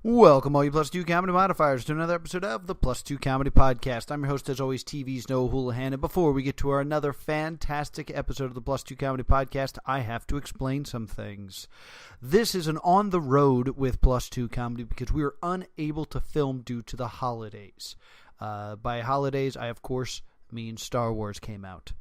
Welcome, all you Plus 2 Comedy Modifiers, to another episode of the Plus 2 Comedy Podcast. I'm your host, as always, TV's Noah Houlihan, and before we get to our another fantastic episode of the Plus 2 Comedy Podcast, I have to explain some things. This is an on the road with Plus 2 Comedy because we were unable to film due to the holidays. By holidays, I, of course, mean Star Wars came out.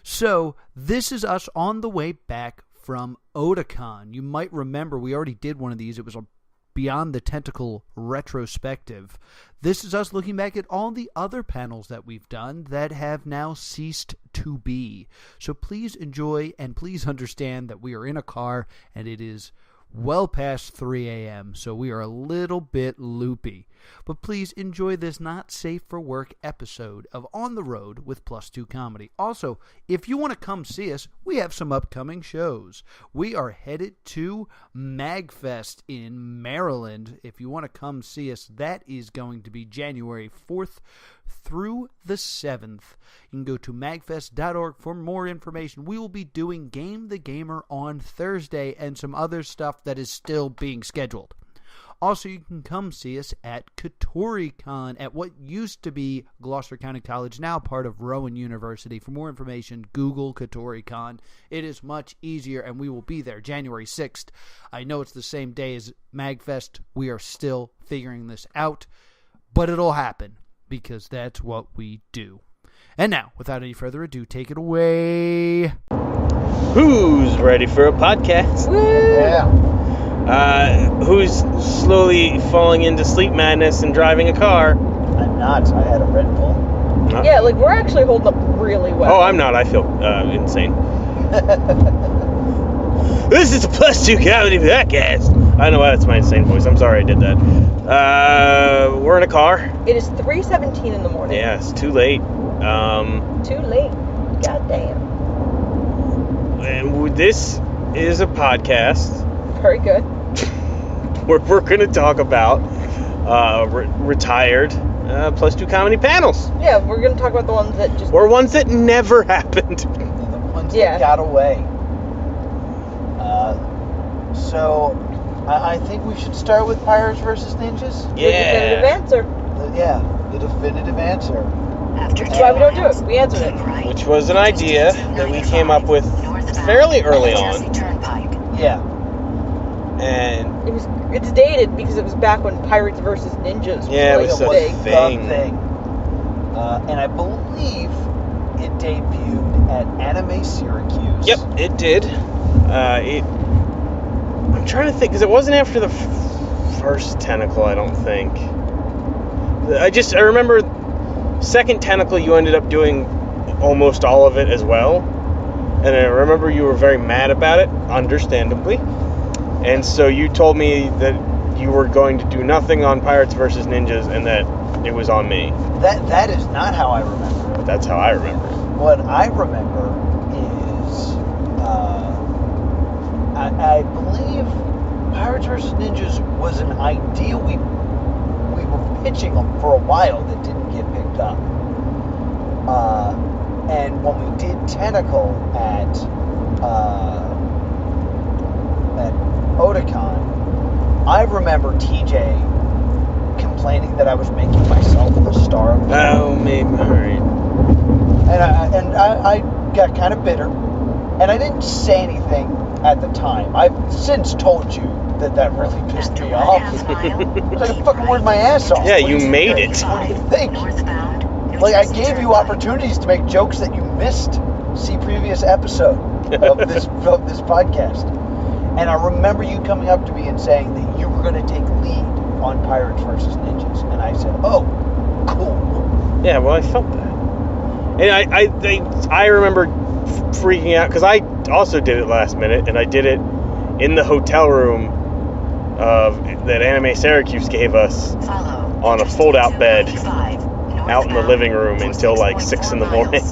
So, this is us on the way back from Otakon. You might remember we already did one of these. It was a Beyond the Tentacle retrospective. This is us looking back at all the other panels that we've done that have now ceased to be. So please enjoy and please understand that we are in a car and it is well past 3 a.m., so we are a little bit loopy. But please enjoy this not safe for work episode of On the Road with Plus 2 Comedy. Also, if you want to come see us, we have some upcoming shows. We are headed to MagFest in Maryland. If you want to come see us, that is going to be January 4th through the 7th. You can go to magfest.org for more information. We will be doing Game the Gamer on Thursday and some other stuff that is still being scheduled. Also, you can come see us at Otakon at what used to be Gloucester County College, now part of Rowan University. For more information, Google Otakon. It is much easier, and we will be there January 6th. I know it's the same day as MagFest. We are still figuring this out, but it'll happen because that's what we do. And now, without any further ado, take it away. Who's ready for a podcast? Woo! Yeah. Who's slowly falling into sleep madness and driving a car? I'm not. I had a Red Bull. Yeah, like, we're actually holding up really well. Oh, I'm not. I feel insane. This is the Plus 2 Comedy Podcast. I know why that's my insane voice. I'm sorry I did that. We're in a car. It is 3:17 in the morning. Yeah, it's too late. Too late. Goddamn. And this is a podcast. Very good. We're going to talk about retired Plus 2 Comedy panels. Yeah, we're going to talk about the ones that just... Or ones that never happened. The ones that got away. So, I think we should start with Pirates versus Ninjas. The definitive answer. The definitive answer. That's why we don't do it. We answered it. Which was an idea that we came up with fairly early on. Yeah. And it's dated because it was back when Pirates versus Ninjas was it like was a big thing. And I believe it debuted at Anime Syracuse. Yep, it did. I'm trying to think, because it wasn't after the first Tentacle, I don't think. I remember second Tentacle, you ended up doing almost all of it as well. And I remember you were very mad about it, understandably. And so you told me that you were going to do nothing on Pirates vs. Ninjas and that it was on me. That is not how I remember it. That's how I remember it. What I remember is, I believe Pirates vs. Ninjas was an idea we were pitching for a while that didn't get picked up. And when we did Tentacle at Otakon, I remember TJ complaining that I was making myself the star of the show. Oh, maybe. All right. And I got kind of bitter, and I didn't say anything at the time. I've since told you that really pissed me off. It's like I fucking worked my ass off. Yeah, you made it. What do you think? Like, I gave you opportunities to make jokes that you missed. See previous episode of this podcast. And I remember you coming up to me and saying that you were going to take lead on Pirates versus Ninjas. And I said, oh, cool. Yeah, well, I felt that. And I remember freaking out, because I also did it last minute, and I did it in the hotel room that Anime Syracuse gave us on a fold-out bed out in the living room until like 6 in the morning.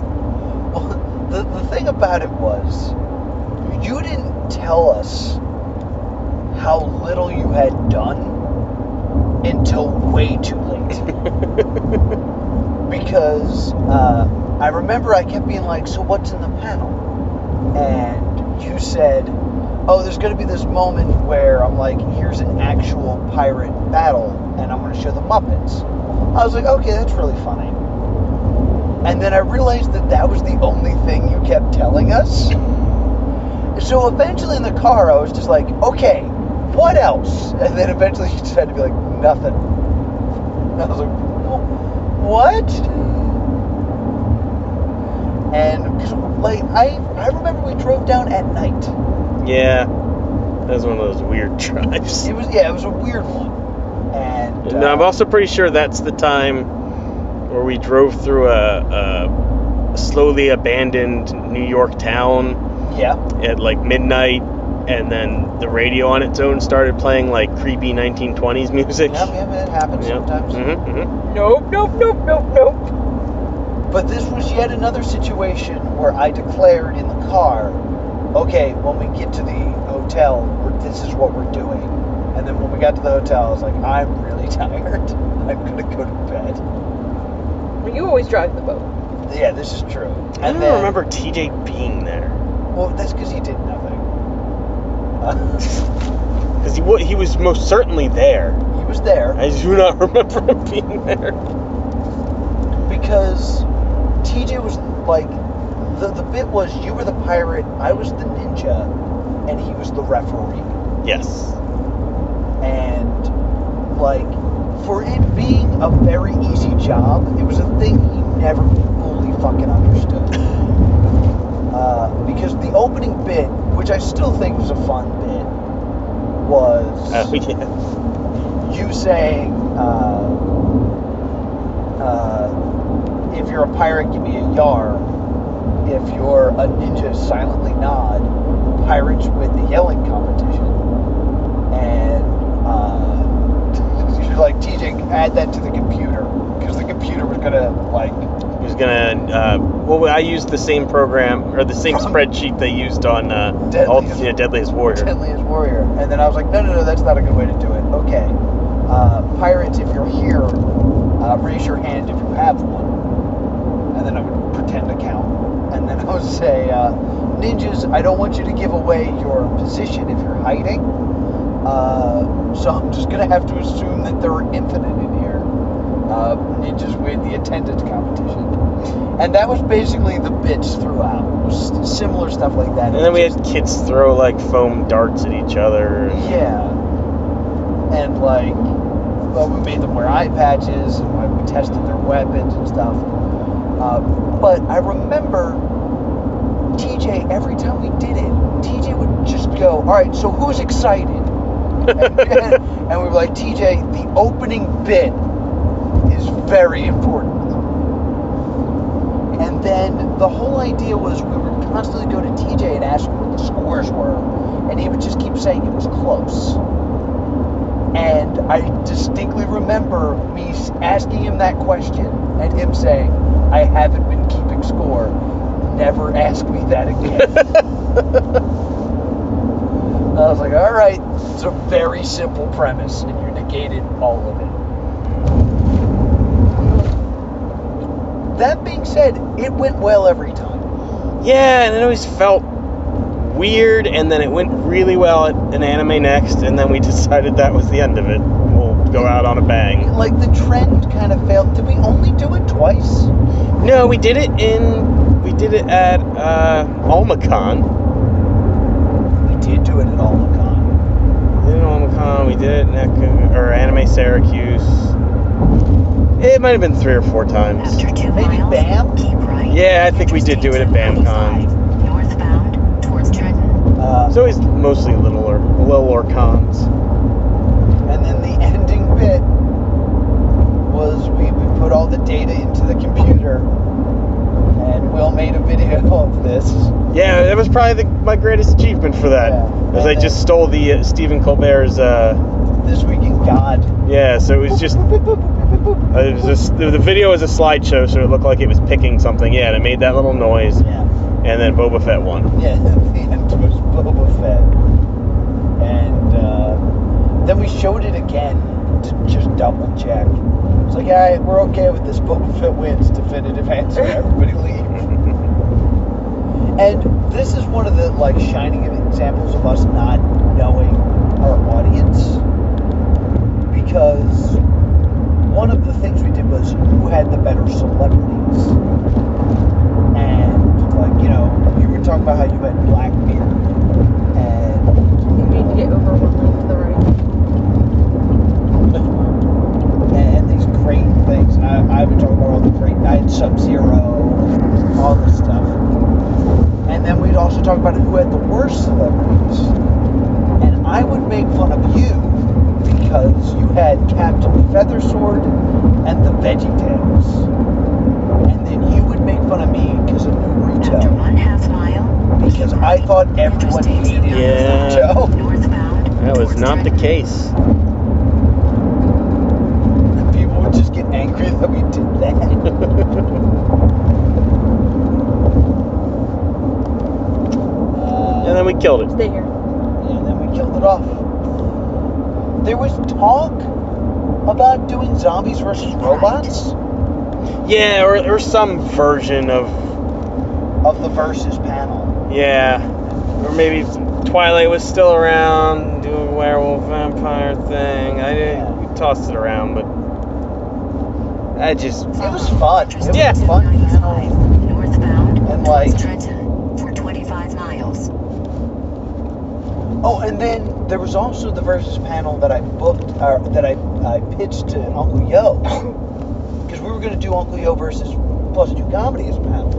Well, the thing about it was, you didn't tell us how little you had done until way too late. Because I remember I kept being like, so what's in the panel? And you said, oh, there's going to be this moment where I'm like, here's an actual pirate battle, and I'm going to show the Muppets. I was like, okay, that's really funny. And then I realized that was the only thing you kept telling us. So eventually in the car, I was just like, okay, what else? And then eventually you just had to be like, nothing. And I was like, what? And because, like, I remember we drove down at night. Yeah, that was one of those weird drives. It was a weird one. And I'm also pretty sure that's the time where we drove through a slowly abandoned New York town. Yeah. At like midnight, and then the radio on its own started playing like creepy 1920s music. Yeah, it happens sometimes. Mm-hmm. Nope. But this was yet another situation where I declared in the car, okay, when we get to the hotel, this is what we're doing. And then when we got to the hotel, I was like, I'm really tired. I'm going to go to bed. Well, you always drive the boat. Yeah, this is true. I don't remember TJ being there. Well, that's because he did nothing. Because he was most certainly there. He was there. I do not remember him being there. Because TJ was like, the bit was you were the pirate, I was the ninja, and he was the referee. Yes. And, like, for it being a very easy job, it was a thing he never fully fucking understood. Because the opening bit, which I still think was a fun bit, was you saying, if you're a pirate, give me a yar. If you're a ninja, silently nod. Pirates win the yelling competition. And you're like, TJ, add that to the computer. Because the computer was going to, like... He was going to... I used the same program, or the same spreadsheet they used on Deadliest Warrior. Deadliest Warrior. And then I was like, no, that's not a good way to do it. Okay. Pirates, if you're here, raise your hand if you have one. And then I would pretend to count. And then I would say, ninjas, I don't want you to give away your position if you're hiding. So I'm just going to have to assume that there are infinite in here. Ninjas win the attendance competition. And that was basically the bits throughout. It was similar stuff like that. And then we had kids throw, like, foam darts at each other. Yeah. And, like, well, we made them wear eye patches, and we tested their weapons and stuff. But I remember TJ, every time we did it, TJ would just go, all right, so who's excited? and we were like, TJ, the opening bit is very important. And then the whole idea was we would constantly go to TJ and ask him what the scores were, and he would just keep saying it was close. And I distinctly remember me asking him that question and him saying, I haven't been keeping score. Never ask me that again. I was like, all right, it's a very simple premise, and you negated all of it. That being said, it went well every time. Yeah, and it always felt weird, and then it went really well at an anime next, and then we decided that was the end of it. We'll go out on a bang. Like, the trend kind of failed. Did we only do it twice? No, we did it at Almacon. We did do it at Otakon. We did it at Almacon, we did it at Anime Syracuse. It might have been 3 or 4 times. After 2 Maybe miles, BAM? keep right. Yeah, I think we did do it at BAMCon. Northbound towards Trenton. It's always mostly little or cons. And then the ending bit was we put all the data into the computer, and Will made a video of this. Yeah, that was probably my greatest achievement for that. Yeah. As I just stole the Stephen Colbert's... This Week in God. Yeah, so it was just... the video was a slideshow, so it looked like it was picking something. Yeah, and it made that little noise. Yeah. And then Boba Fett won. Yeah, the end was Boba Fett. And then we showed it again to just double check. It's like, all right, we're okay with this. Boba Fett wins. Definitive answer. Everybody leave. And this is one of the, like, shining examples of us not knowing our audience, because one of the things we did was who had the better celebrities. And, like, you know, you were talking about how you had Blackbeard, and You need to get over one leg to the right. and these great things. I've been talking about all the great. I had Sub-Zero, all this stuff. And then we'd also talk about who had the worst celebrities. And I would make fun of you because you had Captain Feathersword and the VeggieTales. And then you would make fun of me because of After Naruto. 1/2 mile. Because I thought everyone hated Yeah. Naruto. Northbound. That was towards not the Trenton. case. And people would just get angry that we did that. And then we killed it. Stay here. And then we killed it off. There was talk about doing zombies versus robots Yeah, or some version of, the versus panel. yeah. Or maybe Twilight was still around, do a werewolf vampire thing. We tossed it around, but I just, It was fun. It was Yeah. a fun panel. 95. Northbound. And, towards like- Trenton for 25 miles. Oh, and then there was also the versus panel that I booked, or that I pitched to Uncle Yo, because we were going to do Uncle Yo versus Plus 2 Comedy as a panel.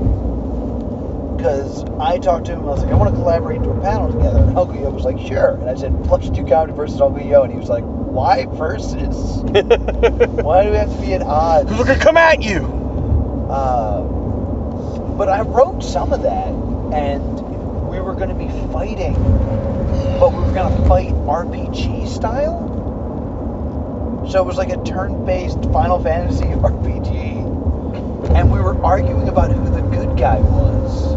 Because I talked to him, I was like, I want to collaborate to a panel together, and Uncle Yo was like, sure. And I said, Plus 2 Comedy versus Uncle Yo, and he was like, why versus? Why do we have to be at odds? Look at come at you! But I wrote some of that, and we were going to be fighting, but we were going to fight RPG style. So it was like a turn-based Final Fantasy RPG, and we were arguing about who the good guy was.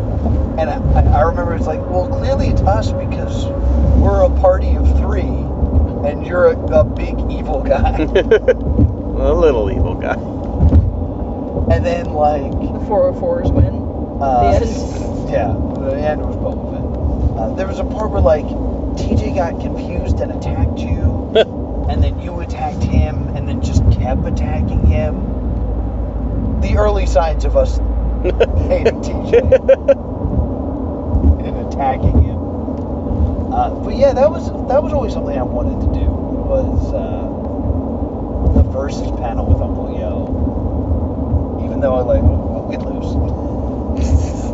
And I remember it's like, well, clearly it's us because we're a party of 3, and you're a big evil guy. A little evil guy. And then, like, The 404s win. The end. Yeah, the end was Boba Fett. There was a part where, like, TJ got confused and attacked you, and then you attacked him, and then just kept attacking him. The early signs of us hating TJ and attacking him. But yeah, that was always something I wanted to do, was the versus panel with Uncle Yo. Even though we'd lose.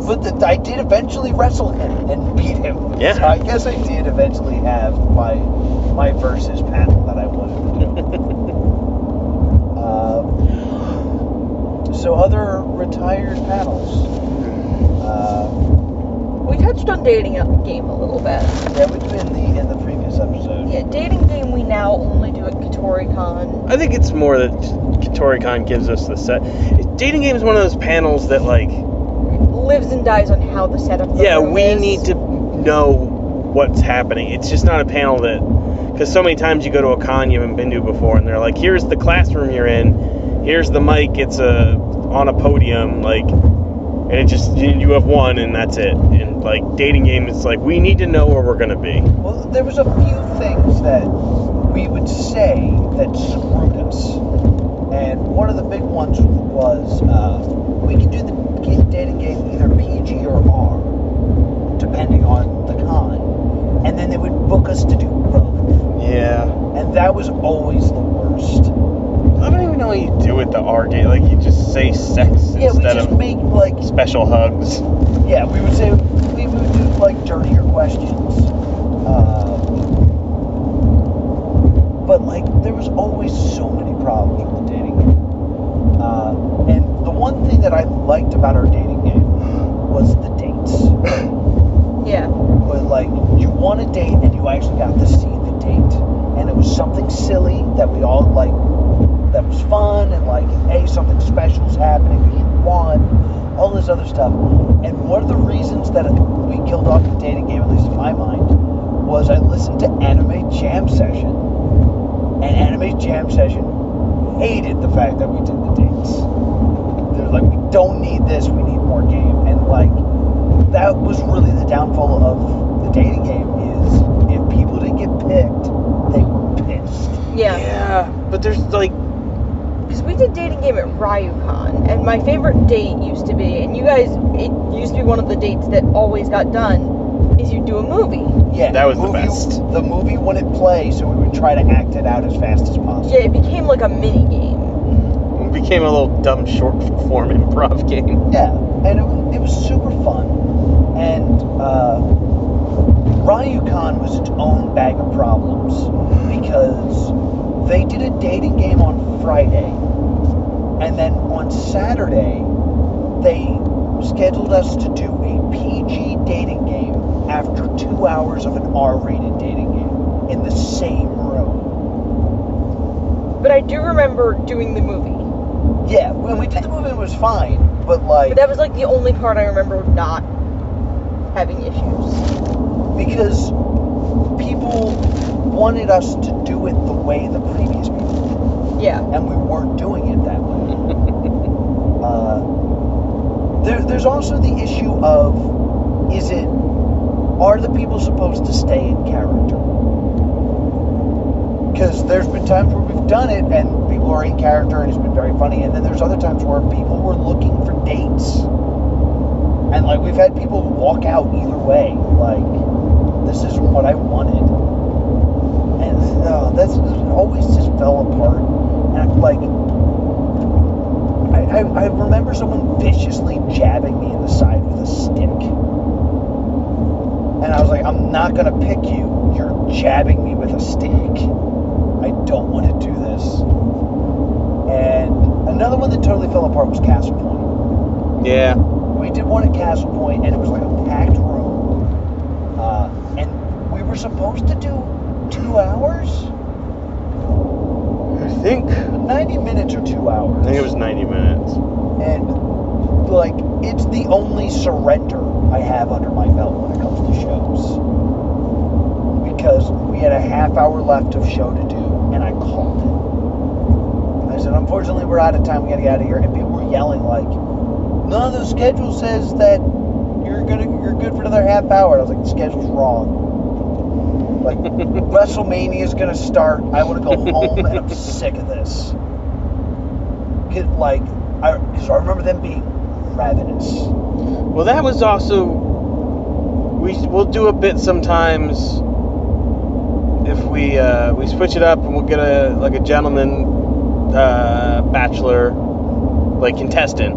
But I did eventually wrestle him and beat him. Yeah. So I guess I did eventually have my versus panel that I wanted to do. So other retired panels. We touched on dating game a little bit. Yeah, which in the previous episode. Yeah, dating game we now only do at KatoriCon. I think it's more that KatoriCon gives us the set. Dating game is one of those panels that, like, Lives and dies on how the setup of the yeah, room we is. need to know what's happening. It's just not a panel that, because so many times you go to a con you haven't been to before, and they're like, here's the classroom you're in, here's the mic, it's on a podium, like, and it just, you have one, and that's it. And, like, dating game, it's like, we need to know where we're going to be. Well, there was a few things that we would say that screwed us. And one of the big ones was we could do the dating game either PG or R, depending on the con. And then they would book us to do both. Yeah. And that was always the worst. I don't even know how you do it the R date. Like, you just say sex Yeah, we instead just of make, like, special hugs. yeah, we would do, like, dirtier questions. But, like, there was always so many problems with the dating game. And the one thing that I liked about our dating game was the dates. Yeah. But, like, you won a date and you actually got to see the date. And it was something silly that we all, like, that was fun, and, like, hey, something special's happening, you won, all this other stuff. And one of the reasons that we killed off the dating game, at least in my mind, was I listened to Anime Jam Session. And Anime Jam Session hated the fact that we did the dates. They're like, we don't need this, we need more game. And, like, that was really the downfall of the dating game is if people didn't get picked, they were pissed. Yeah. Yeah, but there's like, Because we did dating game at Ryucon, and my favorite date used to be, and you guys, it used to be one of the dates that always got done, is you do a movie. Yeah, That was the movie, best. The movie wouldn't play, so we would try to act it out as fast as possible. Yeah, it became like a mini game. it became a little dumb short form improv game. Yeah, and it was super fun. And Ryucon was its own bag of problems because they did a dating game on Friday, and then on Saturday they scheduled us to do a PG dating game after 2 hours of an R-rated dating game in the same room. But I do remember doing the movie. Yeah, when we did the movie, it was fine, but like... But that was like the only part I remember not having issues. Because people wanted us to do it the way the previous people did. Yeah. And we weren't doing it that way. There's also the issue of, are the people supposed to stay in character? Because there's been times where we've done it and people are in character and it's been very funny, and then there's other times where people were looking for dates. And like we've had people walk out either way, like, this isn't what I wanted. And that's always just fell apart. And like, I remember someone viciously jabbing me in the side with a stick. And I was like, I'm not going to pick you. You're jabbing me with a stick. I don't want to do this. And another one that totally fell apart was Castle Point. Yeah. We did one at Castle Point, and it was like a packed room. And we were supposed to do 2 hours? I think 90 minutes or 2 hours. it was 90 minutes. And, like, it's the only surrender I have under my belt when it comes to shows. Because we had a half hour left of show to do, and I called it. I said, unfortunately, we're out of time. We got to get out of here. And people were yelling, like, no, the schedule says that you're good for another half hour. And I was like, the schedule's wrong. Like, WrestleMania is going to start. I want to go home, and I'm sick of this. Because I remember them being ravenous. Well, that was also, we'll do a bit sometimes if we switch it up, and we'll get a gentleman bachelor, like contestant,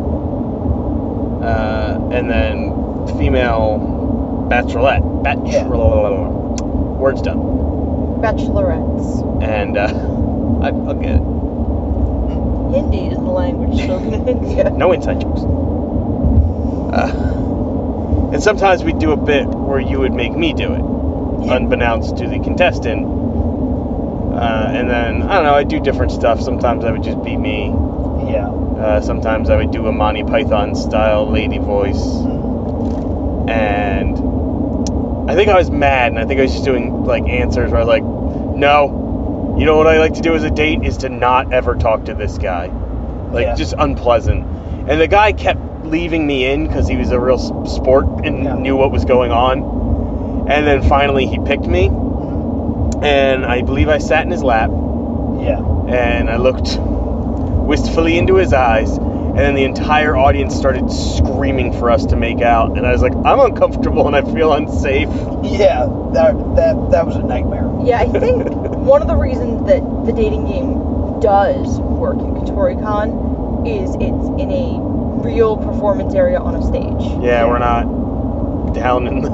and then female bachelorette. Words done. Bachelorettes. And I'll get it. Hindi is the language spoken in India. No inside jokes. And sometimes we do a bit where you would make me do it, unbeknownst to the contestant. And then, I don't know, I do different stuff. Sometimes I would just be me. Yeah. Sometimes I would do a Monty Python style lady voice. And I think I was mad, and I think I was just doing like answers where I was like, no. You know what I like to do as a date is to not ever talk to this guy. Like, just unpleasant. And the guy kept leaving me in because he was a real sport and knew what was going on. And then finally he picked me. And I believe I sat in his lap. Yeah. And I looked wistfully into his eyes. And then the entire audience started screaming for us to make out. And I was like, I'm uncomfortable and I feel unsafe. Yeah, that was a nightmare. Yeah, I think one of the reasons that the dating game does work in KatoriCon is it's in a real performance area on a stage. Yeah, we're not down in the...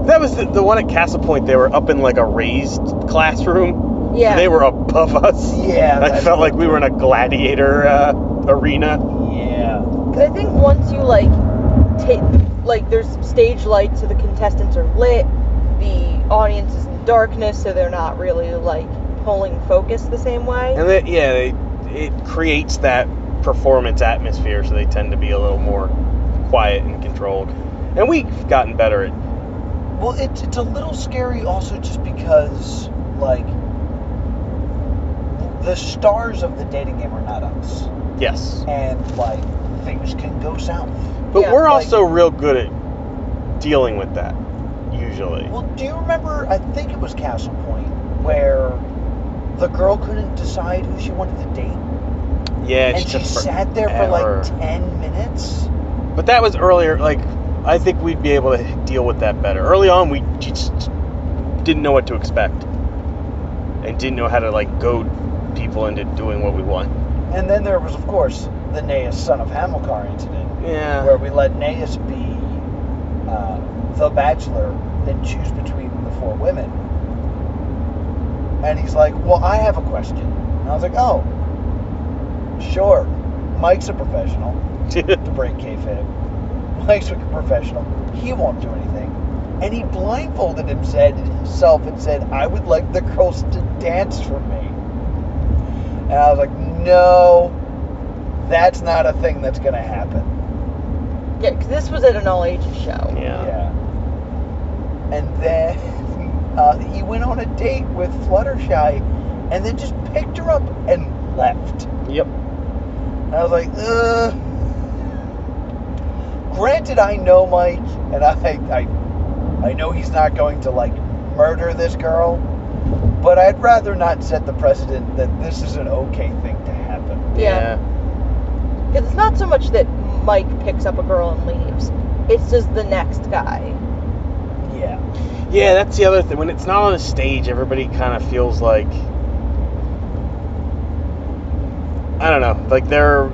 That was the one at Castle Point. They were up in like a raised classroom. Yeah. They were above us. Yeah. I felt like we were in a gladiator arena. Yeah. Because I think once you there's some stage lights so the contestants are lit, the audience is in darkness so they're not really like pulling focus the same way. And it creates that performance atmosphere, so they tend to be a little more quiet and controlled. And we've gotten better at... Well, it's a little scary also just because, like, the stars of the dating game are not us. Yes. And, like, things can go south. But Yeah, we're also real good at dealing with that, usually. usually. Well, do you remember, I think it was Castle Point, where the girl couldn't decide who she wanted to date? Yeah, And she sat there for like 10 minutes? But that was earlier, like, I think we'd be able to deal with that better. Early on, we just didn't know what to expect. And didn't know how to, like, goad people into doing what we want. And then there was, of course, the Naeus son of Hamilcar incident. Yeah. Where we let Naeus be the bachelor and choose between the 4 women. And he's like, well, I have a question. And I was like, oh, sure. Mike's a professional, to break kayfabe. Mike's a professional. He won't do anything. And he blindfolded himself and said, I would like the girls to dance for me. And I was like, no, that's not a thing that's going to happen. Yeah, because this was at an all-ages show. Yeah. And then he went on a date with Fluttershy and then just picked her up and left. Yep. And I was like, ugh. Granted, I know Mike, and I know he's not going to, like, murder this girl, but I'd rather not set the precedent that this is an okay thing to happen. Yeah. Because it's not so much that Mike picks up a girl and leaves. It's just the next guy. Yeah. Yeah, that's the other thing. When it's not on a stage, everybody kind of feels like, I don't know, like they're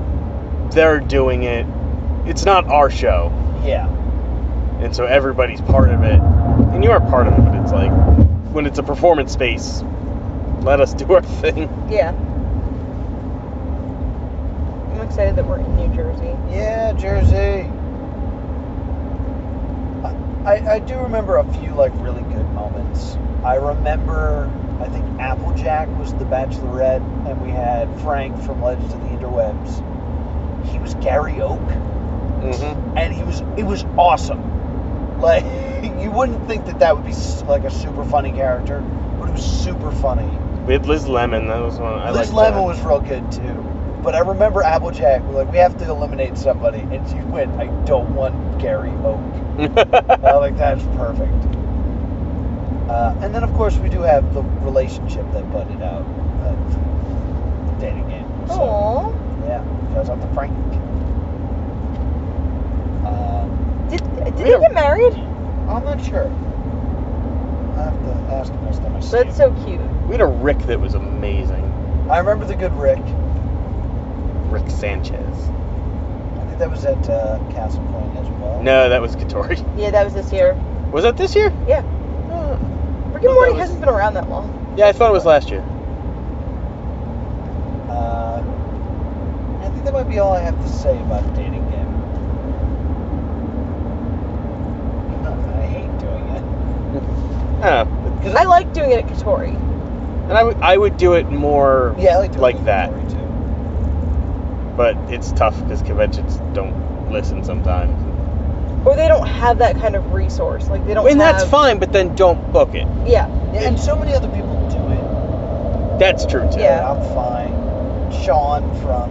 doing it. It's not our show. Yeah. And so everybody's part of it. And you are part of it, but it's like, when it's a performance space, let us do our thing. Yeah. I'm excited that we're in New Jersey. Yeah, Jersey. I do remember a few, like, really good moments. I remember, I think Applejack was the Bachelorette, and we had Frank from Legends of the Interwebs. He was Gary Oak. Mm-hmm. And it was awesome. Like, you wouldn't think that would be, like, a super funny character, but it was super funny. We had Liz Lemon. That was one I liked. Liz Lemon was real good, too. But I remember Applejack was like, we have to eliminate somebody. And she went, I don't want Gary Oak. Like, that's perfect. And then, of course, we do have the relationship that budded out of the dating game. So, Aww. yeah, shout out to Frank. Did they get married? I'm not sure. I have to ask him next time I see him. That's so cute. We had a Rick that was amazing. I remember the good Rick. Rick Sanchez. I think that was at Castle Point as well. No, that was Katori. Yeah, that was this year. Was that this year? Yeah. Rick and Morty hasn't been around that long. Yeah, I thought it was last year. I think that might be all I have to say about the dating game. I hate doing it. Oh. I like doing it at Katori. And I would do it more Yeah, I like doing like it that. with Tori, too. But it's tough because conventions don't listen sometimes. Or they don't have that kind of resource. Like, they don't And have... that's fine, but then don't book it. Yeah. Yeah, and so many other people do it. That's true, too. Yeah. I'm fine. Sean from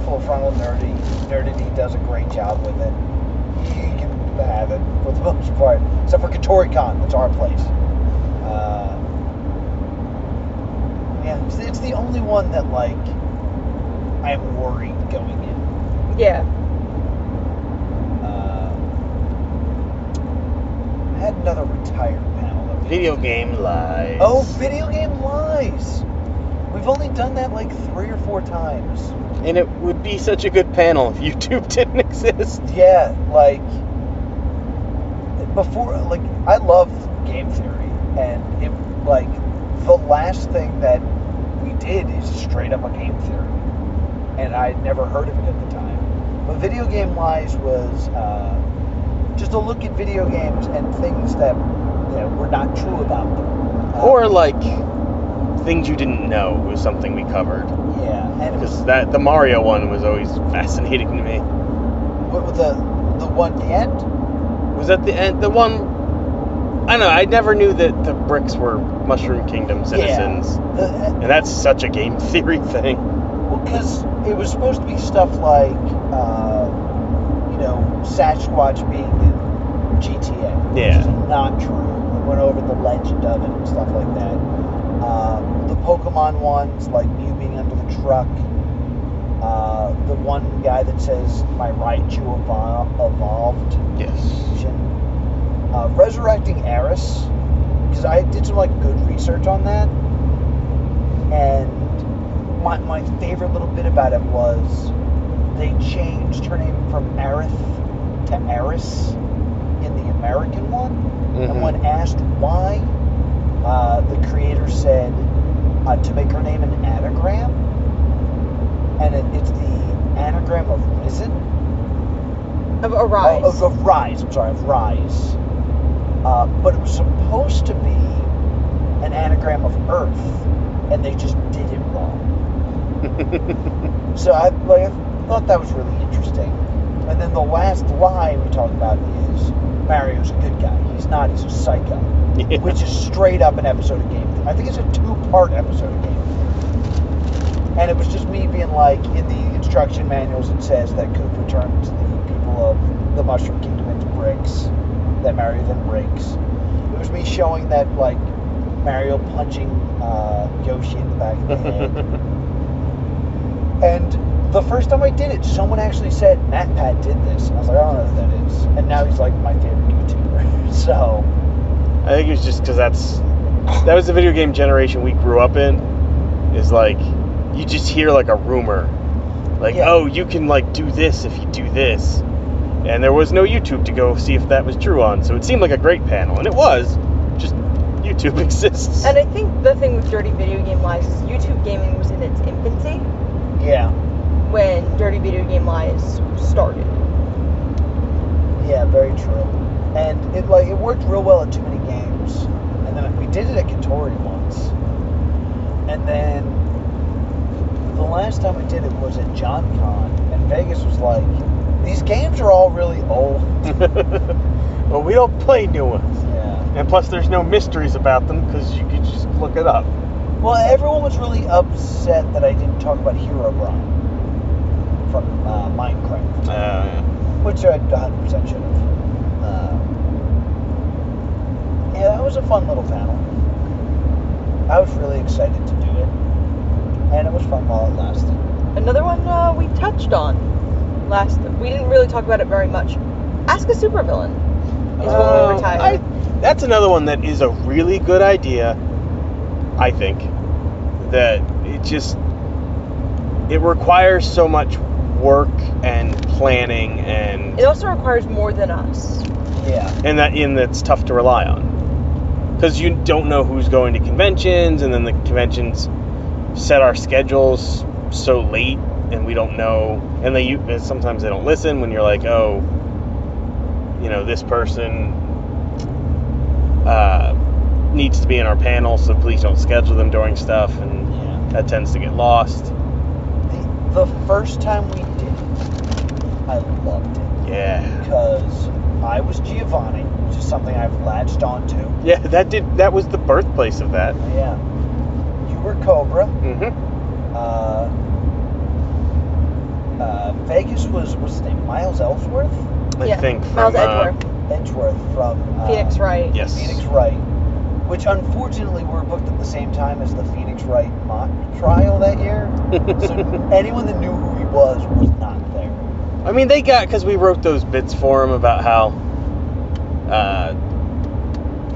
Full Frontal Nerdity does a great job with it. He can have it for the most part. Except for KatoriCon, that's our place. Yeah, it's the only one that, like, I'm worried going in. Yeah. I had another retired panel. That we Video game live. Oh, Video Game Lies! We've only done that like 3 or 4 times. And it would be such a good panel if YouTube didn't exist. Yeah, like, before, like, I love game theory, and it, like, the last thing that we did is straight up a game theory, and I'd never heard of it at the time. But Video Game Lies was just a look at video games and things that were not true about them. Or, like, things you didn't know was something we covered. Yeah, and it was Because the Mario one was always fascinating to me. with the one at the end. Was that the end? The one... I don't know, I never knew that the bricks were Mushroom Kingdom citizens. Yeah. And that's such a game theory thing. Well, because it was supposed to be stuff like, Sasquatch being in GTA. Yeah. which is not true. We went over the legend of it and stuff like that. The Pokemon ones, like Mew being under the truck. The one guy that says, my Raichu evolved. Yes. Resurrecting Eris, because I did some like good research on that, and my favorite little bit about it was they changed her name from Aerith to Eris in the American one. And when asked why, the creator said to make her name an anagram, and it's the anagram of risen. Of Arise. Of Rise, I'm sorry, of Rise. But it was supposed to be an anagram of Earth, and they just did it wrong. So I thought that was really interesting. And then the last lie we talk about is Mario's a good guy. He's not, he's a psycho. Yeah. Which is straight up an episode of Game Theory. I think it's a 2-part episode of Game Theory. And it was just me being like, in the instruction manuals it says that Koopa turns the people of the Mushroom Kingdom into bricks, that Mario then breaks. It was me showing that, like, Mario punching Yoshi in the back of the head. And the first time I did it, someone actually said, MatPat did this. And I was like, I don't know who that is. And now he's like my favorite YouTuber. So I think it's just because that was the video game generation we grew up in. Is like, you just hear like a rumor. Like, Yeah. oh, you can like do this if you do this. And there was no YouTube to go see if that was true on. So it seemed like a great panel. And it was. Just YouTube exists. And I think the thing with Dirty Video Game Lies is YouTube gaming was in its infancy yeah. when Dirty Video Game Lies started. Yeah, very true. And it worked real well at too many games. And then we did it at Katori once. And then the last time we did it was at John Con, and Vegas was like, these games are all really old. Well, we don't play new ones. Yeah. And plus there's no mysteries about them because you could just look it up. Well, everyone was really upset that I didn't talk about Herobrine from Minecraft, Yeah. which I 100% should have. Yeah, that was a fun little panel. I was really excited to do it, and it was fun while it lasted. Another one we touched on we didn't really talk about it very much. Ask a Supervillain is when we retired. That's another one that is a really good idea, I think. That it requires so much work and planning, and It also requires more than us. Yeah. and that's tough to rely on. Because you don't know who's going to conventions, and then the conventions set our schedules so late, and we don't know. And sometimes they don't listen when you're like, oh, this person needs to be in our panel, so please don't schedule them during stuff, and Yeah. that tends to get lost. The first time we did it, I loved it. Yeah. Because I was Giovanni, which is something I've latched onto. Yeah, that was the birthplace of that. Yeah. You were Cobra. Mm-hmm. Vegas was his name? Miles Ellsworth? I think from Miles Edgeworth. Edgeworth from Phoenix Wright. Yes. Phoenix Wright. Which unfortunately were booked at the same time as the Phoenix Wright mock trial that year. So anyone that knew who he was not there. I mean, they got, because we wrote those bits for him about how,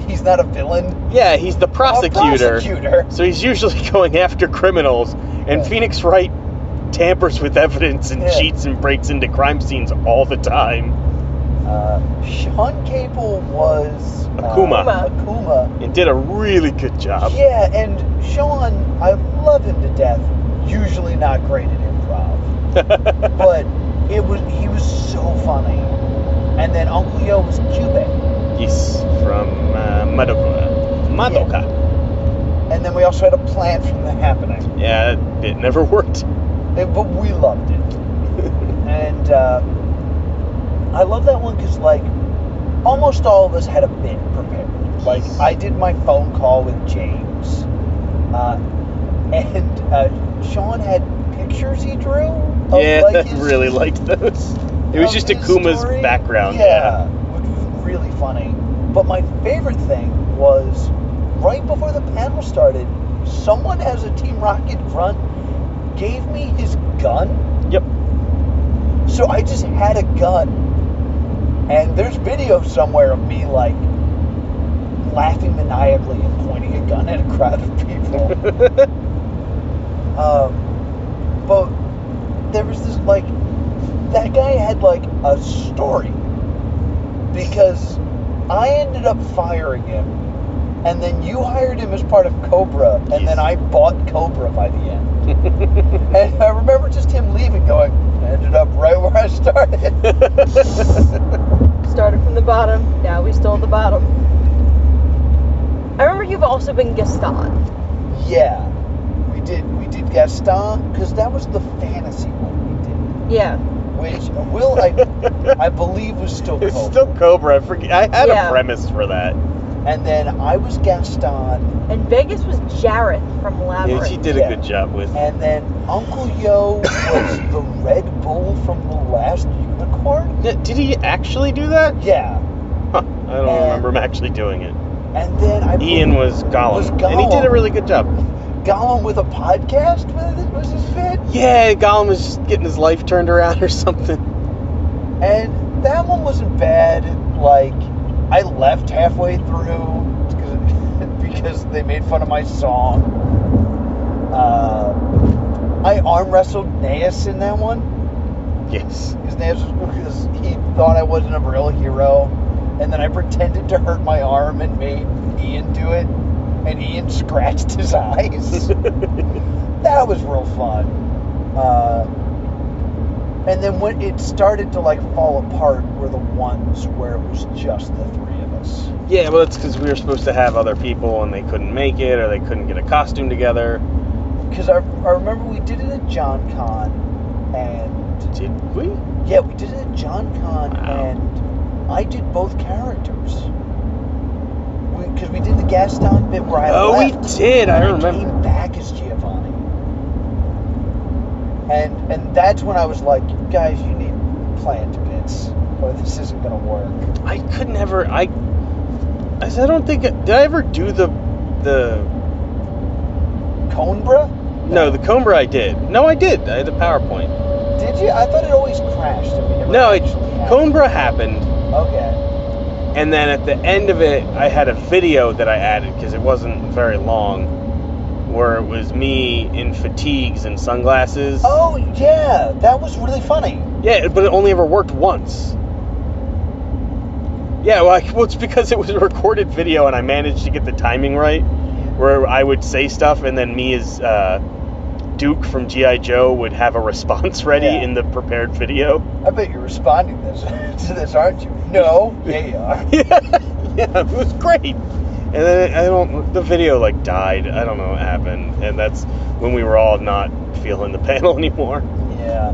He's not a villain. yeah, he's the prosecutor. A prosecutor. So he's usually going after criminals, and Yeah. Phoenix Wright tampers with evidence and Yeah. cheats and breaks into crime scenes all the time. Sean Cable was Akuma. Akuma. And did a really good job. Yeah, and Sean, I love him to death. Usually not great at improv, but he was so funny. And then Uncle Yo was Cube. He's from Madoka. And then we also had a plan from The Happening. Yeah, it never worked. But we loved it. And I love that one because, like, almost all of us had a bit prepared. Like, I did my phone call with James. And Sean had pictures he drew. Of, Yeah, like, I his, really liked those. It was of just his Akuma's story. background. Yeah, which was really funny. But my favorite thing was right before the panel started, someone as a Team Rocket grunt gave me his gun. Yep. So I just had a gun. And there's video somewhere of me, like, laughing maniacally and pointing a gun at a crowd of people. But there was this, like, that guy had, like, a story. Because I ended up firing him, and then you hired him as part of Cobra, and then I bought Cobra by the end. And I remember just him leaving, going, I ended up right where I started. Started from the bottom, now we still at the bottom. I remember you've also been Gaston. Yeah, we did Gaston, because that was the fantasy one we did. Yeah. Which Will, I believe, was still Cobra. It's still Cobra. I forget. I had Yeah. a premise for that. And then I was Gaston. And Vegas was Jareth from Labyrinth. Yeah, she did a good job with. And then Uncle Yo was the Red Bull from the last unicorn. Did he actually do that? Yeah. Huh, I don't remember him actually doing it. And then Ian was Gollum, and he did a really good job. Gollum with a podcast was his bit. Yeah, Gollum was just getting his life turned around or something. And that one wasn't bad. Like, I left halfway through because they made fun of my song. I arm wrestled Naeus in that one. Yes. Because he thought I wasn't a real hero. And then I pretended to hurt my arm and made Ian do it. And Ian scratched his eyes. That was real fun. And then when it started to like fall apart were the ones where it was just the three of us. Yeah, well, it's because we were supposed to have other people and they couldn't make it, or they couldn't get a costume together. Because I remember we did it at John Con, and Did we? yeah, we did it at John Con, Wow. and I did both characters. Because we did the Gaston bit where I left. We did. I and remember. came back as Giovanni. And that's when I was like, guys, you need planned bits, or this isn't going to work. I could never. I don't think. Did I ever do the Conebra? No, the Combra I did. No, I did. I had the PowerPoint. Did you? I thought it always crashed. And we never No, actually had it. Combra happened, Okay. and then at the end of it, I had a video that I added because it wasn't very long, where it was me in fatigues and sunglasses. Oh, yeah. That was really funny. Yeah, but it only ever worked once. Yeah, well, it's because it was a recorded video and I managed to get the timing right, where I would say stuff and then me as Duke from G.I. Joe would have a response ready in the prepared video. I bet you're responding to this, aren't you? No. Yeah, you are. Yeah, it was great. And then the video like died. I don't know what happened. And that's when we were all not feeling the panel anymore. Yeah.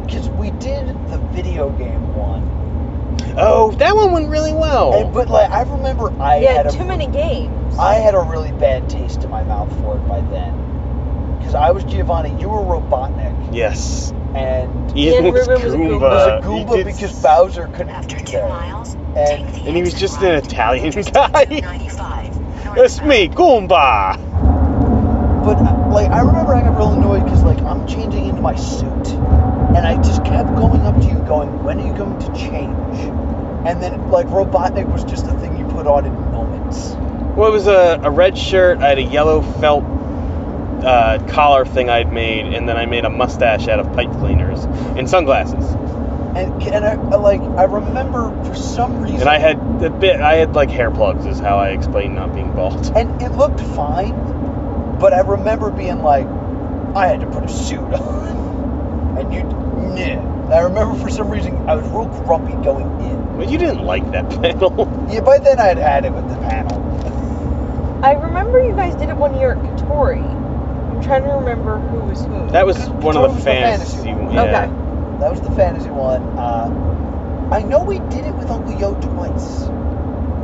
Because we did the video game one. Oh, that one went really well. But like, I remember I had too many games. I had a really bad taste in my mouth for it by then. Because I was Giovanni, you were Robotnik. Yes. And Ian was Ruben was a Goomba. was a He Goomba did because Bowser couldn't After be 2 there. miles, And- take the And he was exit just right an to Italian Interstate guy. 95, That's me, northbound. Goomba. But like, I remember I got real annoyed because like I'm changing into my suit, and I just kept going up to you, going, "When are you going to change?" And then like Robotnik was just the thing you put on in moments. Well, it was a red shirt. I had a yellow felt collar thing I'd made, and then I made a mustache out of pipe cleaners and sunglasses. And I remember for some reason. And I had like hair plugs, is how I explained not being bald. And it looked fine, but I remember being like, I had to put a suit on. And I remember for some reason I was real grumpy going in. But you didn't like that panel. Yeah, by then I had had it with the panel. I remember you guys did it one year at Katori. I'm trying to remember who was who. That was one of Katori the was the fantasy fantasy ones. one. Yeah. Okay. That was the fantasy one. I know we did it with Uncle Yo twice.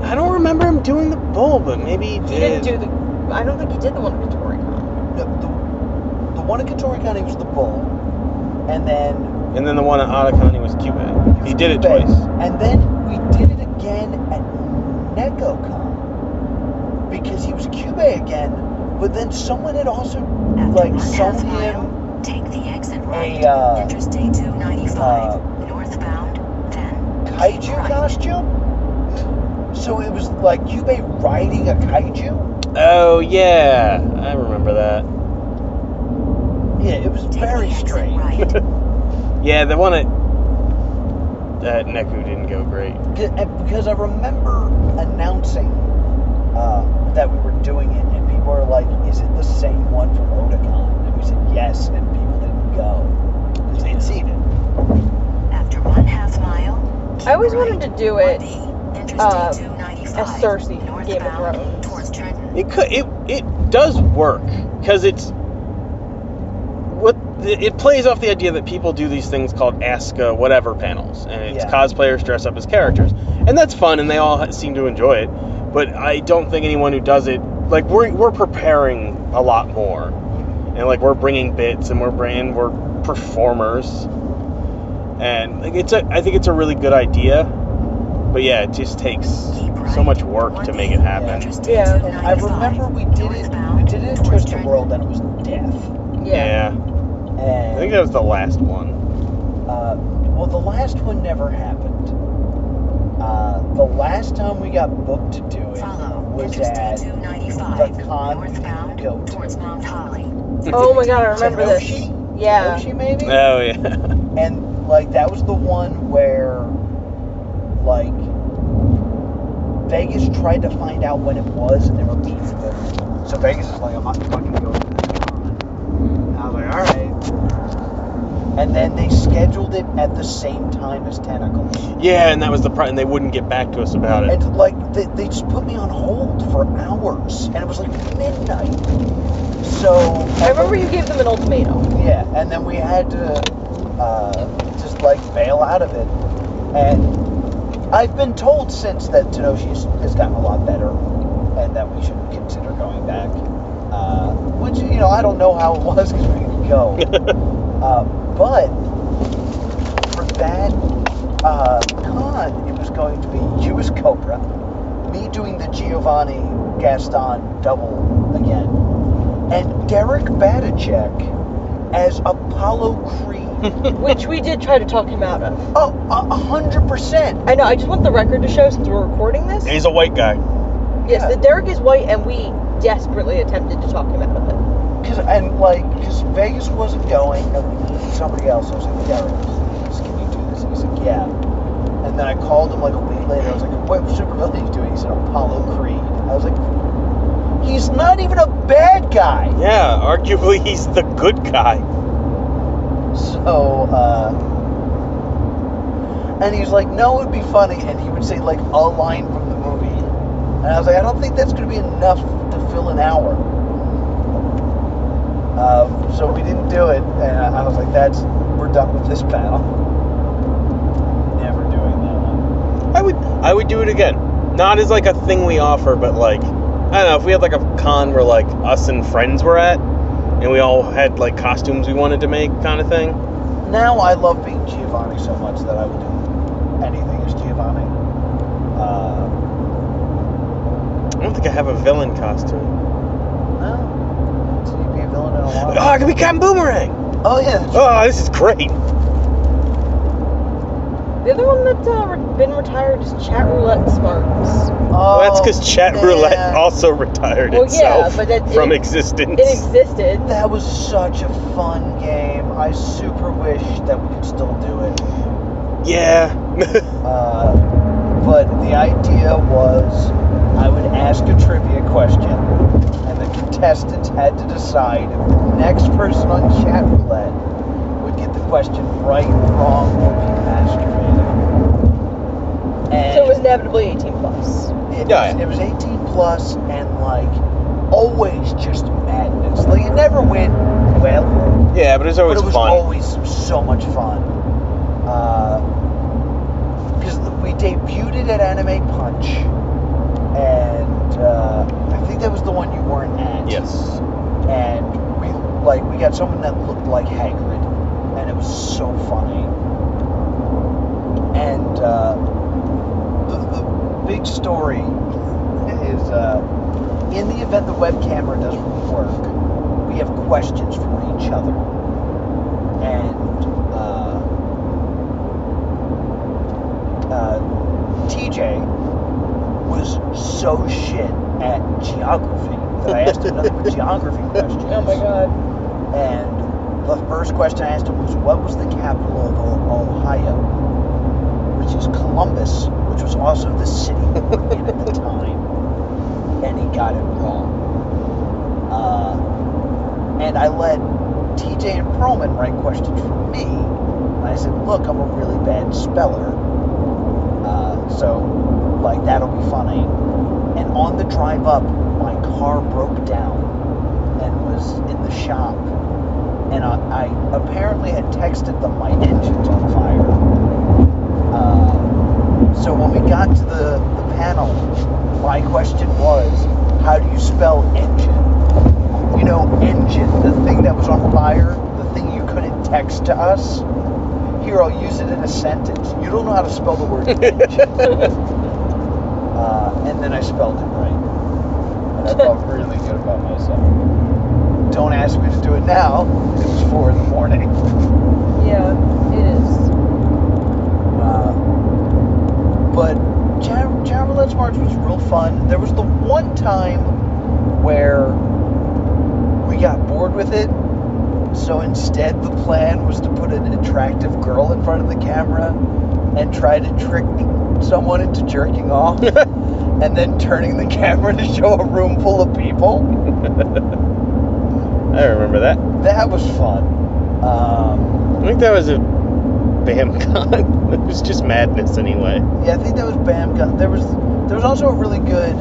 I don't remember him doing the bull, but maybe he He did. didn't do the. I don't think he did the one at Katori. No, the one at Katori County was the bull. And then And then the one at Otakon was Cupid. He did it twice. And then we did it again at NekoCon because he was Kyubey again, but then someone had also After like 1/2 sold him mile, take the exit right. a Interstate 295 northbound, then kaiju keep right. costume. So it was like Kyubey riding a kaiju. Oh, yeah. I remember that. Yeah, it was Take very the exit strange. right. Yeah, the one at Neku didn't go great. Because I remember announcing that we were doing it, and people were like, "Is it the same one from Otakon?" And we said yes, and people didn't go because they'd seen it. After 1/2 mile, keep I always right. wanted to do it 1B, Interstate 295 as Cersei from Game of northbound Thrones. towards Trenton. It does work because it plays off the idea that people do these things called Ask Whatever panels, and it's Yeah. cosplayers dress up as characters, and that's fun, and they all seem to enjoy it. But I don't think anyone who does it, like, we're preparing a lot more, and like we're bringing bits, and we're performers, and like I think it's a really good idea. But yeah, it just takes so much work to make it happen. Yeah. And I remember we did it in Twisted World, and it was death. Yeah. And I think that was the last one. well, the last one never happened. The last time we got booked to do it Follow was Interstate at 295 the con we northbound didn't go to. towards Mount Holly. Oh my god, I remember this. Tenoshi? Yeah. Tenoshi, maybe? Oh yeah. And like that was the one where like Vegas tried to find out when it was, and they were meeting it. So Vegas is like, I'm not fucking going to this con. And I was like, all right. And then they scheduled it at the same time as Tentacles. Yeah, and that was the and they wouldn't get back to us about it. And like they just put me on hold for hours, and it was like midnight. So I remember you gave them an ultimatum. yeah, and then we had to just like bail out of it. And I've been told since that Tenoshi has gotten a lot better, and that we should consider going back. Which I don't know how it was because we didn't go. But for that con, it was going to be you as Cobra, me doing the Giovanni Gaston double again, and Derek Batacek as Apollo Creed. Which we did try to talk him out of. Oh, 100%. I know, I just want the record to show since we're recording this. And he's a white guy. Yes, Yeah. the Derek is white, and we desperately attempted to talk him out of it. Because Vegas wasn't going, and we needed somebody else. I was like, Derek, please, can you do this? And he's like, yeah. And then I called him like a week later. I was like, what supervillain are you doing? He said, Apollo Creed. I was like, he's not even a bad guy. Yeah, arguably he's the good guy. So, and he's like, no, it would be funny. And he would say like a line from the movie. And I was like, I don't think that's going to be enough to fill an hour. So we didn't do it, and I was like, we're done with this battle. Never doing that one. I would do it again. Not as like a thing we offer, but like, I don't know, if we had like a con where like us and friends were at, and we all had like costumes we wanted to make kind of thing. Now I love being Giovanni so much that I would do anything as Giovanni. I don't think I have a villain costume. No. So you'd be a villain in a lot. Oh, I could be Captain Boomerang! Oh, yeah. Oh, this is great. The other one that's been retired is Chat Roulette Smarts. Well, that's because Chat man. Roulette also retired Well, yeah, itself but from existence. It existed. That was such a fun game. I super wish that we could still do it. Yeah. But the idea was I would ask a trivia question, and the contestants had to decide if the next person on Chat Roulette would get the question right, wrong, or be masturbated. And So it was inevitably 18 plus. it was 18 plus, and like always just madness. Like it never went well. Yeah, but it's always But it was fun. always so much fun. Because we debuted it at Anime Punch, and I think that was the one you weren't at. Yes. And we got someone that looked like Hagrid, and it was so funny. And the big story is in the event the web camera doesn't work, we have questions for each other. And TJ was so shit at geography that I asked him nothing but geography questions. Oh my god. And the first question I asked him was, what was the capital of Ohio? Which is Columbus, which was also the city we were in at the time. And he got it wrong. And I let TJ and Perlman write questions for me. And I said, look, I'm a really bad speller. So, like, that'll be funny. And on the drive up, my car broke down and was in the shop. And I apparently had texted them my engine's on fire. So when we got to the panel, my question was, how do you spell engine? You know, engine, the thing that was on fire, the thing you couldn't text to us. Here, I'll use it in a sentence. You don't know how to spell the word engine. And then I spelled it right. And I felt really good about myself. Don't ask me to do it now. It was 4 in the morning. Yeah, it is. But Let's March was real fun. There was the one time where we got bored with it. So instead, the plan was to put an attractive girl in front of the camera and try to trick someone into jerking off and then turning the camera to show a room full of people. I remember that. That was fun. I think that was a BAMCon. It was just madness anyway. Yeah, I think that was BAMCon. There was also a really good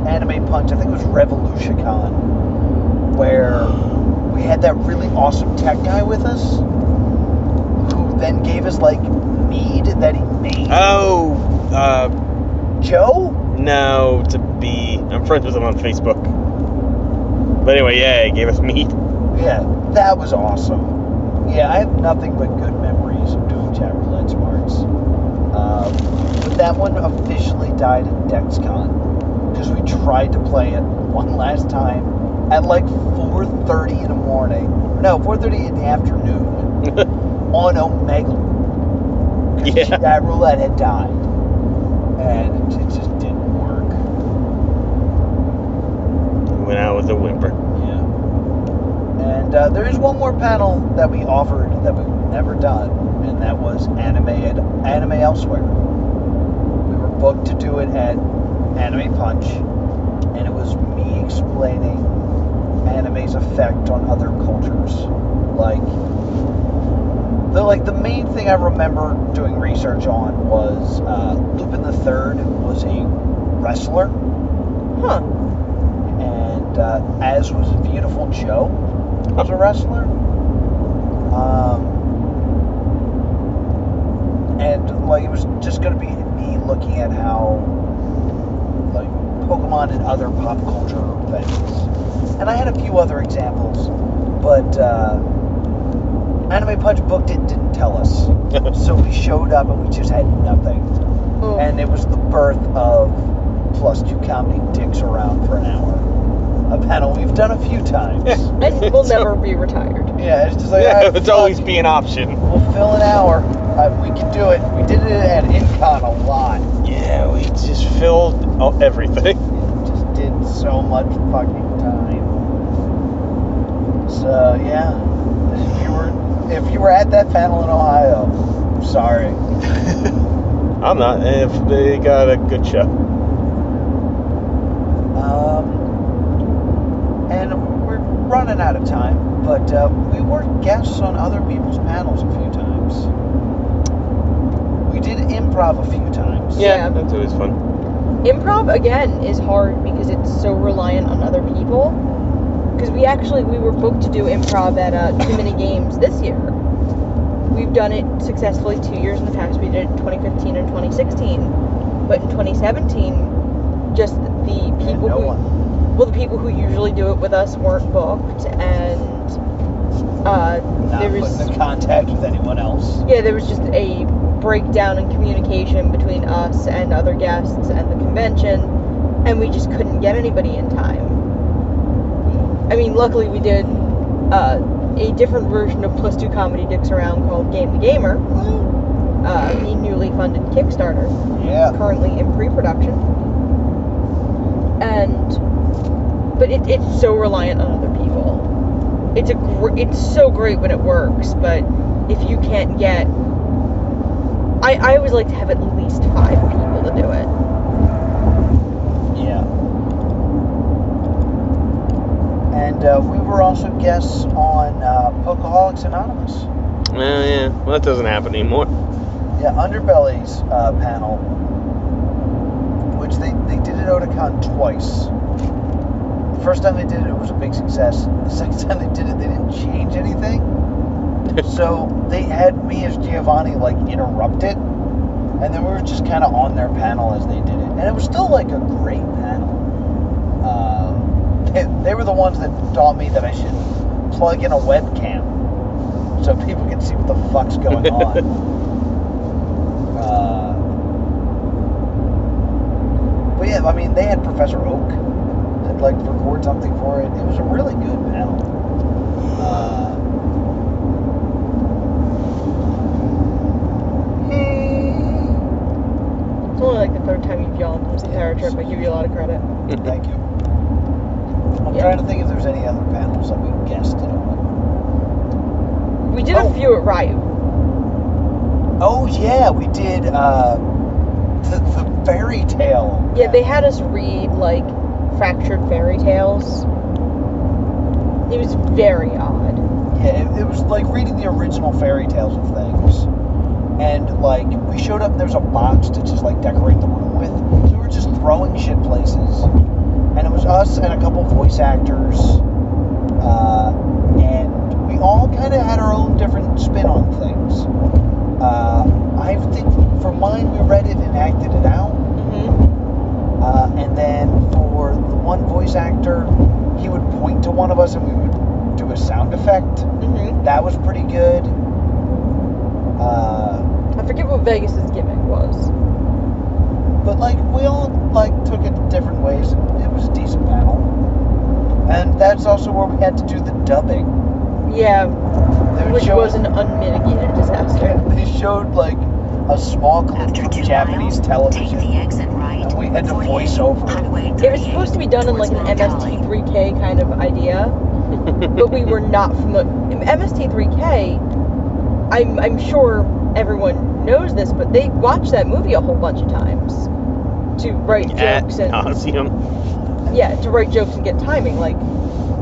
anime punch. I think it was RevolutionCon, where we had that really awesome tech guy with us, who then gave us like mead that he made. Oh, Joe? No, it's a B. I'm friends with him on Facebook. But anyway, yeah, he gave us meat. Yeah, that was awesome. Yeah, I have nothing but good memories of doing Chat Roulette Smarts. But that one officially died at DexCon, because we tried to play it one last time at like 4:30 in the morning. No, 4:30 in the afternoon on Omegle. Because Chat Roulette had died. And it just didn't work. Went out with a whimper. Yeah. And there is one more panel that we offered that we've never done, and that was Anime Elsewhere. We were booked to do it at Anime Punch, and it was me explaining anime's effect on other cultures. The main thing I remember doing research on was Lupin the Third was a wrestler. Huh. And as was Beautiful Joe was a wrestler. And it was just going to be me looking at how Pokemon and other pop culture things. And I had a few other examples, but Anime Punch booked it, didn't tell us. So we showed up and we just had nothing. And it was the birth of Plus 2 Comedy Dicks Around for an Hour. A panel we've done a few times. And will never be retired. Yeah, it's just like... it's always be an option. We'll fill an hour. We can do it. We did it at InCon a lot. Yeah, we just filled everything. We just did so much fucking time. So, yeah. If you were at that panel in Ohio, I'm sorry. I'm not. If they got a good show. And we're running out of time, but we were guests on other people's panels a few times. We did improv a few times. Yeah, that's always fun. Improv, again, is hard because it's so reliant on other people. Because we were booked to do improv at Too Many Games this year. We've done it successfully 2 years in the past. We did it in 2015 and 2016. But in 2017, just the people the people who usually do it with us weren't booked, and not put in contact with anyone else. Yeah, there was just a breakdown in communication between us and other guests and the convention, and we just couldn't get anybody in time. I mean, luckily we did a different version of Plus 2 Comedy Dicks Around called Game the Gamer, the newly funded Kickstarter, currently in pre-production. But it's so reliant on other people. It's so great when it works, but if you can't get, I always like to have at least 5 people to do it. Yeah. And we were also guests on Pokeaholics Anonymous. Yeah. Well, that doesn't happen anymore. Yeah, Underbelly's panel, which they did at Otakon twice. The first time they did it, it was a big success. The second time they did it, they didn't change anything. So they had me as Giovanni, like, interrupt it. And then we were just kind of on their panel as they did it. And it was still, like, a great panel. They were the ones that taught me that I should plug in a webcam so people can see what the fuck's going on. But yeah, I mean, they had Professor Oak that, like, record something for it. It was a really good panel. It's only like the 3rd time you've yawned this entire trip. I give you a lot of credit. Thank you. I'm trying to think if there's any other panels that we guessed on. We did a few at Ryu. Oh yeah, we did the fairy tale. Yeah, they had us read like fractured fairy tales. It was very odd. Yeah, it was like reading the original fairy tales of things. And like we showed up and there was a box to just like decorate the room with. So we were just throwing shit places. And it was us and a couple voice actors. And we all kind of had our own different spin on things. I think for mine, we read it and acted it out. Mm-hmm. And then for the one voice actor, he would point to one of us and we would do a sound effect. Mm-hmm. That was pretty good. I forget what Vegas's gimmick was. But like we all like took it different ways, and it was a decent panel. And that's also where we had to do the dubbing. Yeah, They would which show was us- an unmitigated disaster. They showed like a small clip After of 2 Japanese miles, take television, the exit right. and we had to 48, voice over it. Highway It was 38 supposed to be done in like an towards Mount Holly. MST3K kind of idea, but we were not familiar. MST3K, I'm sure everyone knows this, but they watched that movie a whole bunch of times to write jokes Ad and nauseum. yeah, to write jokes and get timing. Like,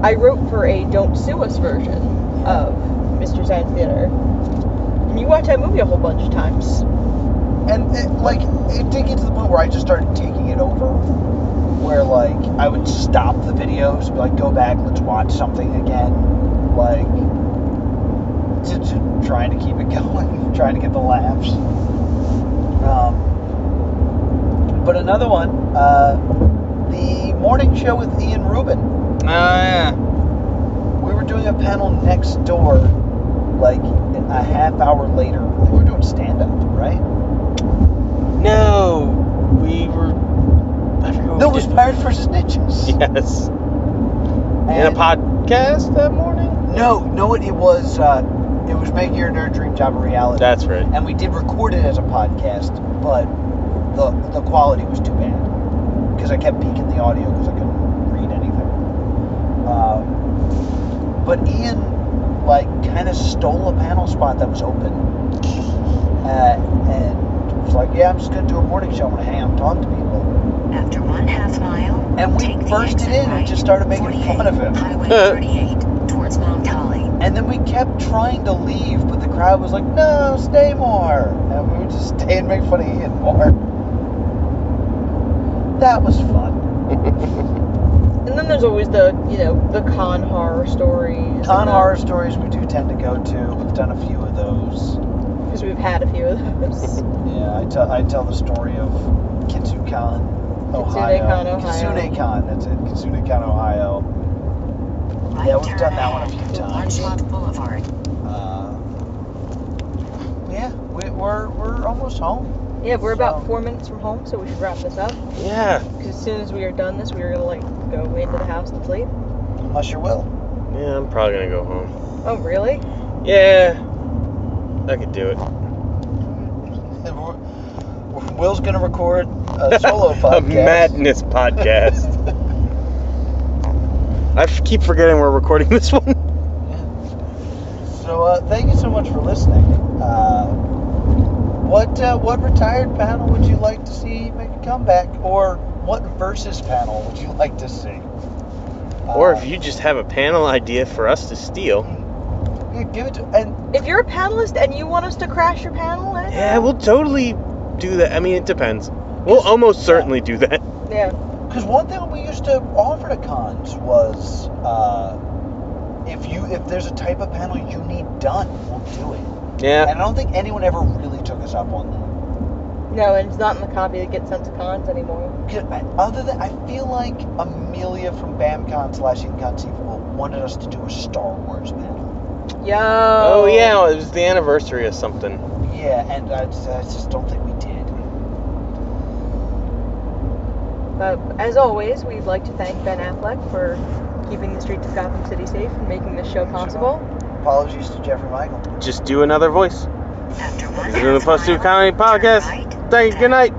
I wrote for a Don't Sue Us version of Mr. Science Theater, and you watch that movie a whole bunch of times. And it did get to the point where I just started taking it over. Where like I would stop the videos, be like, go back, let's watch something again, like to trying to keep it going, trying to get the laughs. But another one, the morning show with Ian Rubin. Oh, yeah. We were doing a panel next door, like a half hour later. I think we were doing stand-up, right? No, we were. I forget what No, it we was did. Pirates vs. Ninjas. Yes. In a And- podcast that morning? No, it was Make Your Nerd Dream Job a Reality. That's right. And we did record it as a podcast, but the quality was too bad because I kept peeking the audio because I couldn't read anything. But Ian like kind of stole a panel spot that was open, and was like, "Yeah, I'm just gonna do a morning show. I'm gonna hang out and talk to people." After 1/2 mile, And we take the bursted exit in and right, just started making 48, fun of him. Highway 38 towards Mount Holly. And then we kept trying to leave, but the crowd was like, "No, stay more." And we would just stay and make fun of Ian more. That was fun. And then there's always the con horror stories. Con horror stories we do tend to go to. We've done a few of those. Because we've had a few of those. Yeah, I tell the story of Kitsukan, Ohio. Kitsunekan, Ohio. Kitsunekan, that's it. Kitsunekan, Ohio. Right Yeah, we've turn done that one a ahead few to times. Lunchlock Boulevard. Yeah, we're almost home. Yeah, we're about 4 minutes from home, so we should wrap this up. Yeah. Because as soon as we are done this, we are going to go into the house and sleep. Unless you will. Yeah, I'm probably gonna go home. Oh, really? Yeah. I could do it. Will's gonna record a solo podcast. A madness podcast. I keep forgetting we're recording this one. So thank you so much for listening. What retired panel would you like to see make a comeback, or what versus panel would you like to see? Or if you just have a panel idea for us to steal. Yeah, give it to, and If you're a panelist and you want us to crash your panel, Yeah, we'll totally do that. I mean, it depends. We'll almost certainly do that. Yeah. because one thing we used to offer to cons was if there's a type of panel you need done, we'll do it. Yeah. And I don't think anyone ever really took us up on that. No, and it's not in the copy that gets sent to cons anymore. Other than, I feel like Amelia from BAMCon / Inconceivable wanted us to do a Star Wars panel. Yo. Oh, yeah, it was the anniversary of something. Yeah, and I just don't think we did. But as always, we'd like to thank Ben Affleck for keeping the streets of Gotham City safe and making this show possible. Apologies to Jeffrey Michael. Just do another voice. After one This is the Plus 2 mile, Comedy turn Podcast. right, Thank you. Good night.